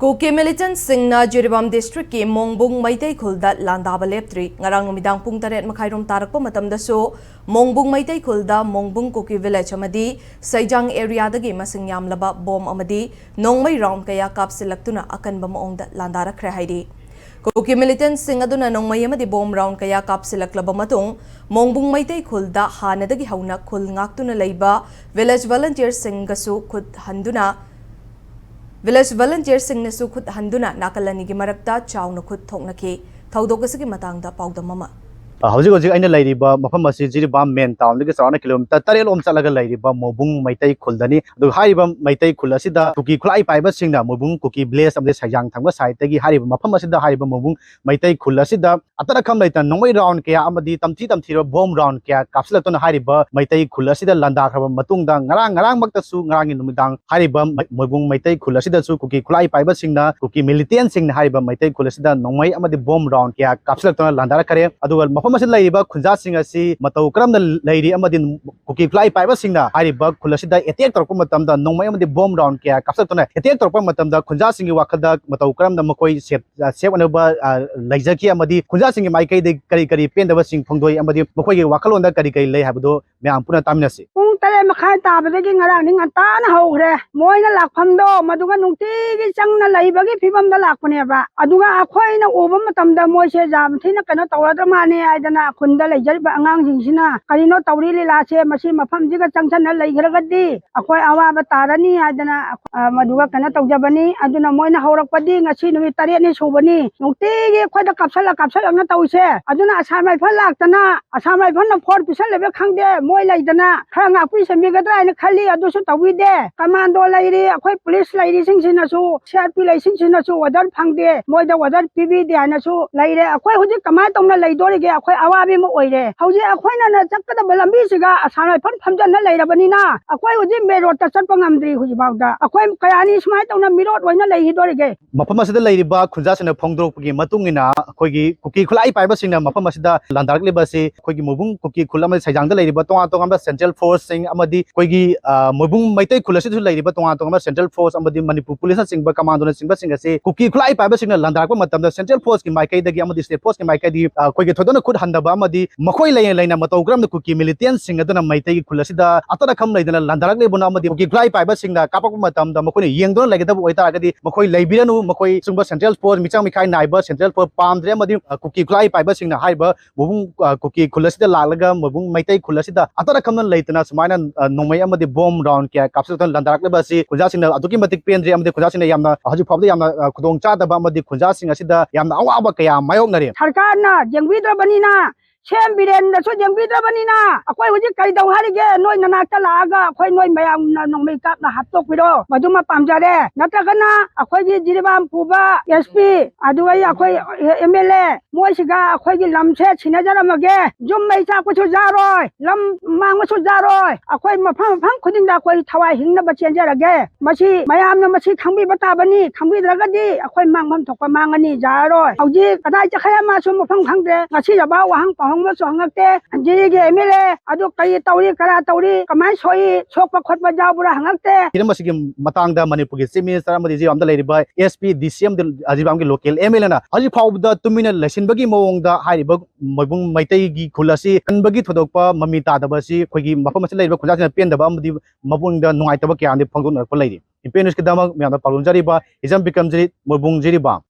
Kuki Militant Singna Jiribam District ki Mongbung Meitei Khul da Landaba Leptri ngarang numidang pung taret makhairom tarakpa matamdasu Mongbung Meitei Khul da Mongbung Kuki village amadi Saijang area dagi masing yamlaba bom amadi nongmai round kaya kapsilaktuna akanba maongda landarakre haidi Kuki Militant Sing aduna nongmai amadi bom round kaya kapsilaklaba matung Mongbung Meitei Khul da hanadagi hauna khul ngaktuna leiba village volunteer singasu khud handuna Village volunteer Singna su khut handuna nakalani gi marakta chawna khut thoknaki thaudokasigi matangda paudam mama Hauji aina lairiba mafam asi Jiribam main town dagi sarana kilometer tarel om chalaga lairiba Mongbung Meitei Khul dani adu hariba Meitei Khul asida Kuki khulai paiba singna Mongbung Kuki village amde Saijang thangba side tagi hariba mafam asida hariba Mongbung Meitei Khul asida atara kham laita nongmai round kya amadi tamthi ro bomb round kya kapslatona hariba Meitei Khul asida landa khaba matungda ngarang makta su ngarang numidang hariba Mongbung Meitei Khul asida su Kuki khulai paiba singna Kuki Militant singna hariba Meitei Khul asida nongmai amadi bomb round kya kapslatona landa kare adu मफम Laiba खुंजा Singh असि मतौ करम लाइरि अमदिन cookie fly पाइबा सिंहना हारिबा खुलसिदा attack तोरप मतमदा नोंमै अमदि बम round क्या कापसतोना attack तोरप मतमदा खुंजा Singh वाखदा मतौ करम the मकोई सेप अनबा लाइजकी अमदि खुंजा सिंह माइकै दे करी पेंदबा सिंह फंगदोय अमदि मकोई वाखलोंदा करी लै हाबदो ma'am पुना तामिनसि पुंग तरे मखाय ताबदगी ngarang ning antana hौग्रे मोइना लाखफमदो मदुगा नुंगतिगी चंगना लैबगी फिबमदा लाखपनेबा अदुगा अखोइना ओबा मतमदा मोइसे जाम थिना कनो तौरद्र माने आइदना खुंदा लैजरिबा अंगांजिंगसिना करिनो तौरी लीलासे मसी मफमजिगा चंगसना लैग्रगदी अखोइ अवाबा तारनी आइदना मदुगा कनो तौजबनी अदुना मोइना हौरकपदी ngasi नुमि तरेनि सुबनी नुंगतिगी खोइदा kapsala तौसे अदुना आसाम राइफल लाक्तना आसाम राइफल न फोर पिसल लेबे खंगदे मोइ लैदना खरंगा पुलिस मिगद्रा इन खली अदुसु तौविदे कमांडो लैरि अखोइ पुलिस लैरि सिंगसिनासु सीआरपी लैसिंगसिनासु ऑर्डर फंगदे मोइदा ऑर्डर पीबीदे हानसु लैरे अखोइ हुजि कमाय तौना लैदोरिगे अखोइ अवाबी म ओइरे हौजि अखोइना न चक्कदा लंबीसिगा आसाम राइफल फमजन लैरबनिना अखोइ हुजि मे रोड ता चटप ngamद्रि हुजि बावदा अखोइ कयानी सुमाय तौना मिरोड ओइना लैहिदोरिगे मफम असदा लैरिबा खुंजा सिना फोंगदोरपगी मतुंगिना अखोइगी कुकी खुलाई पाइबा सिंना मफम असदा लंदारकलिबासि अखोइगी मोबुंग कुकी खुलम साइजांगदा लैरिबा तोंगा सेंट्रल फोर्स सिंग अमदी कोइगी मोबुंग मैतै खुलसिसु लैरिबा तोंगा सेंट्रल फोर्स अमदी मणिपुर पुलिस सिंगबा कमांडोना सिंगबा सिंगसे कुकी खुलाई पाइबा सिंगना लंदारकबा मतमदा सेंट्रल फोर्स की माइकैदगी अमदी स्टेट फोर्स की माइकैदी कोइगी थोदोना खुद हंदबा अमदी मखोइ लैना मतौग्राम कुकी मिलिटेंट सिंग अदुना मैतै खुलसिदा अतरा खम लैदना लंदारक लेबोना अमदी कुकी खुलाई पाइबा सिंगना कापक मतमदा मखोइना येंगदोना लैगदब ओइतारगदी मखोइ लैबिरनु मखोइ सुंगबा सेंट्रल फोर्स मिचांग मिखाइ नाइबा सेंट्रल फोर्स पामद्रे अमदी कुकी खुलाई पाइबा सिंगना हाइबा मोबुंग कुकी खुलसिदा लालगा मोबुंग मैतै खुलसिदा अतरा खम लैतना सुमाइना नोंमै अमदी बॉम्ब राउंड क्या कापसतन लंदारक लेबासि खुंजासिंगना अदुकी मतिक पेंद्रे अमदी खुंजासिंगना यामना हजि फावदा यामना खुदोंग चादबा अमदी खुंजासिंग असिदा यामना अवाबा कया मायोगनरे सरकारना जेंगबिद्रबनिना सेम बिरेंदसु जेंगबिद्रबनिना अखोइ हुजि करि दौहारिगे नोइ ननाक्ता लागा अखोइ नोइ मयाम नोंमै कापना हापतोकबिरो मदुमा पामजारे नत्रगना अखोइगी जिरिबाम पुबा एसपी अदुगै अखोइ एमएलए मोइसिगा अखोइगी लमसे छिनजरमगे जुम मैसा कुछु जारोय लम मांगसु जारोय अखोइ मफम खुदिंदा अखोइ थवाइ हिंगना बचेंजरगे मसी मयामना मसी खंबि बताबनी खंबिद्रगदी अखोइ मांगमम थोकपा मांगनी जारोय हौजि कदाइ चखया मासु मफम खंगदे ngasi जबा वहां पहंग सोंगते जिगे एमएलए अदु कई तौरी करा तौरी कमाय सोई सोकपा खोटपा जाबुरा हंगते किरमसिगी मतंगदा मणिपुर की चीफ मिनिस्टर अमदी जी आमदा लैरिबा एसपी डीसीएम अजिबाम की लोकल एमएलए ना हजि फावदा तुमिना लेसिनबगी मवंगदा हारिबा मोबुंग मैतैगी खुलसी कनबगी थोदोकपा ममी तादबसी खोगी मफम असे लैरिबा खुजासिना पेंदबा अमदी मबुंगदा नुंगाइतबा क्याने फंगदोनरपा लैरि इम्पेनुस की दमक म्यादा पालुंजरिबा इजम बिकमजरी मोबुंग जिरिबाम